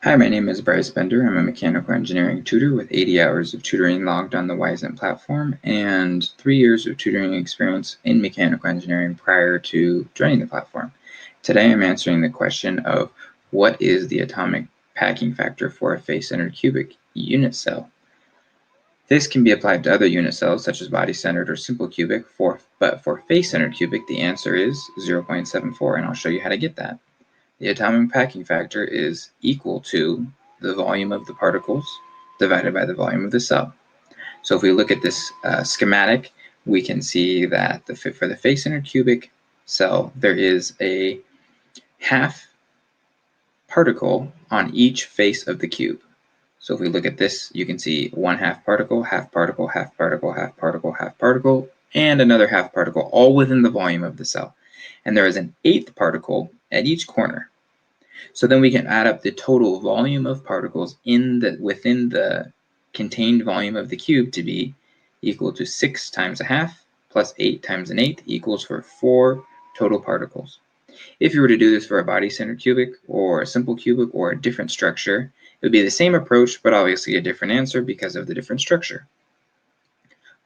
Hi, my name is Bryce B. I'm a mechanical engineering tutor with 80 hours of tutoring logged on the Wyzant platform and 3 years of tutoring experience in mechanical engineering prior to joining the platform. Today I'm answering the question of what is the atomic packing factor for a face-centered cubic unit cell? This can be applied to other unit cells such as body-centered or simple cubic, but for face-centered cubic the answer is 0.74, and I'll show you how to get that. The atomic packing factor is equal to the volume of the particles divided by the volume of the cell. So if we look at this schematic, we can see that for the face-centered cubic cell, there is a half particle on each face of the cube. So if we look at this, you can see one half particle, half particle, half particle, half particle, half particle, and another half particle, all within the volume of the cell. And there is an eighth particle at each corner. So then we can add up the total volume of particles within the contained volume of the cube to be equal to 6 times a half plus 8 times an eighth equals for 4 total particles. If you were to do this for a body-centered cubic or a simple cubic or a different structure, it would be the same approach, but obviously a different answer because of the different structure.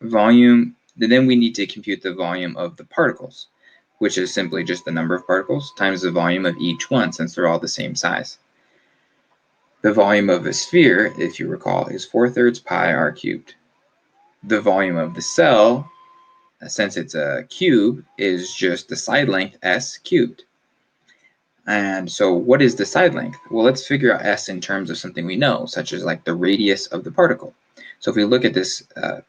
Then we need to compute the volume of the particles, which is simply just the number of particles times the volume of each one, since they're all the same size. The volume of a sphere, if you recall, is 4/3 pi r cubed. The volume of the cell, since it's a cube, is just the side length s cubed. And so what is the side length? Well, let's figure out s in terms of something we know, such as like the radius of the particle. So if we look at this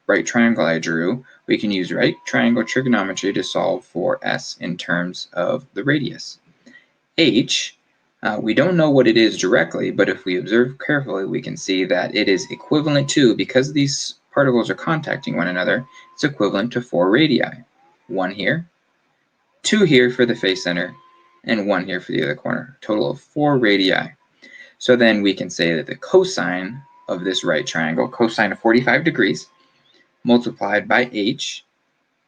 right triangle I drew, we can use right triangle trigonometry to solve for s in terms of the radius. H, we don't know what it is directly, but if we observe carefully, we can see that it is equivalent to, because these particles are contacting one another, it's equivalent to 4 radii. 1 here, 2 here for the face center, and 1 here for the other corner. A total of 4 radii. So then we can say that the cosine of this right triangle, cosine of 45 degrees, multiplied by h,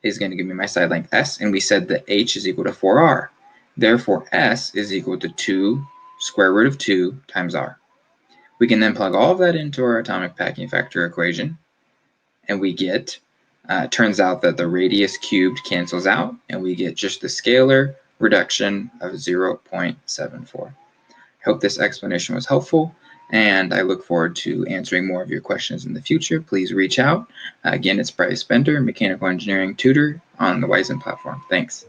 is going to give me my side length s, and we said that h is equal to 4r. Therefore, s is equal to 2 square root of 2 times r. We can then plug all of that into our atomic packing factor equation, and we get, turns out that the radius cubed cancels out, and we get just the scalar reduction of 0.74. I hope this explanation was helpful, and I look forward to answering more of your questions in the future. Please reach out. Again, it's Bryce B, mechanical engineering tutor on the Wyzant platform. Thanks.